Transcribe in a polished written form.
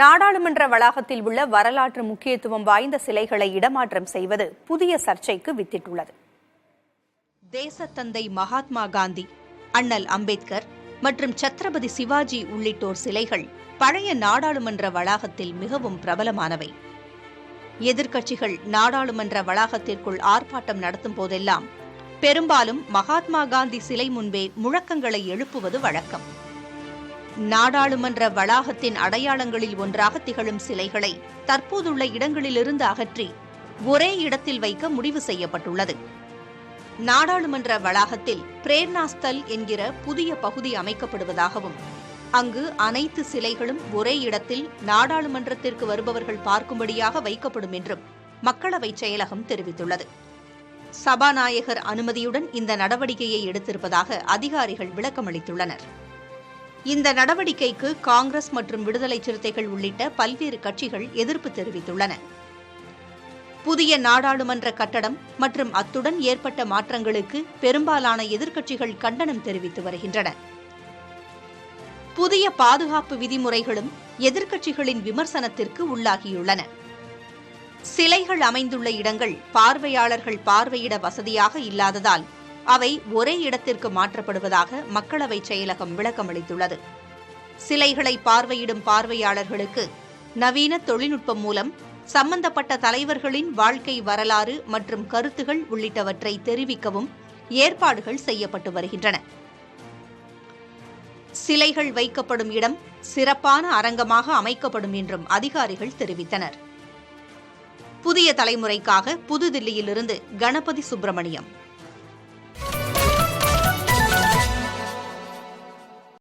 நாடாளுமன்ற வளாகத்தில் உள்ள வரலாற்று முக்கியத்துவம் வாய்ந்த சிலைகளை இடமாற்றம் செய்வது புதிய சர்ச்சைக்கு வித்திட்டுள்ளது. தேசத்தந்தை மகாத்மா காந்தி, அண்ணல் அம்பேத்கர் மற்றும் சத்ரபதி சிவாஜி உள்ளிட்டோர் சிலைகள் பழைய நாடாளுமன்ற வளாகத்தில் மிகவும் பிரபலமானவை. எதிர்க்கட்சிகள் நாடாளுமன்ற வளாகத்திற்குள் ஆர்ப்பாட்டம் நடத்தும் போதெல்லாம் பெரும்பாலும் மகாத்மா காந்தி சிலை முன்பே முழக்கங்களை எழுப்புவது வழக்கம். நாடாளுமன்ற வளாகத்தின் அடையாளங்களில் ஒன்றாக திகழும் சிலைகளை தற்போதுள்ள இடங்களிலிருந்து அகற்றி ஒரே இடத்தில் வைக்க முடிவு செய்யப்பட்டுள்ளது. நாடாளுமன்ற வளாகத்தில் பிரேர்ணாஸ்தல் என்கிற புதிய பகுதி அமைக்கப்படுவதாகவும் அங்கு அனைத்து சிலைகளும் ஒரே இடத்தில் நாடாளுமன்றத்திற்கு வருபவர்கள் பார்க்கும்படியாக வைக்கப்படும் என்றும் மக்களவைச் செயலகம் தெரிவித்துள்ளது. சபாநாயகர் அனுமதியுடன் இந்த நடவடிக்கையை எடுத்திருப்பதாக அதிகாரிகள் விளக்கமளித்துள்ளனர். இந்த நடவடிக்கைக்கு காங்கிரஸ் மற்றும் விடுதலை சிறுத்தைகள் உள்ளிட்ட பல்வேறு கட்சிகள் எதிர்ப்பு தெரிவித்துள்ளன. புதிய நாடாளுமன்ற கட்டடம் மற்றும் அத்துடன் ஏற்பட்ட மாற்றங்களுக்கு பெரும்பாலான எதிர்க்கட்சிகள் கண்டனம் தெரிவித்து வருகின்றன. புதிய பாதுகாப்பு விதிமுறைகளும் எதிர்க்கட்சிகளின் விமர்சனத்திற்கு உள்ளாகியுள்ளன. சிலைகள் அமைந்துள்ள இடங்கள் பார்வையாளர்கள் பார்வையிட வசதியாக இல்லாததால் அவை ஒரே இடத்திற்கு மாற்றப்படுவதாக மக்களவைச் செயலகம் விளக்கமளித்துள்ளது. சிலைகளை பார்வையிடும் பார்வையாளர்களுக்கு நவீன தொழில்நுட்பம் மூலம் சம்பந்தப்பட்ட தலைவர்களின் வாழ்க்கை வரலாறு மற்றும் கருத்துகள் உள்ளிட்டவற்றை தெரிவிக்கவும் ஏற்பாடுகள் செய்யப்பட்டு வருகின்றன. சிலைகள் வைக்கப்படும் இடம் சிறப்பான அரங்கமாக அமைக்கப்படும் என்றும் அதிகாரிகள் தெரிவித்தனர். புதிய தலைமுறைக்காக புதுதில்லியிலிருந்து கணபதி சுப்பிரமணியம்.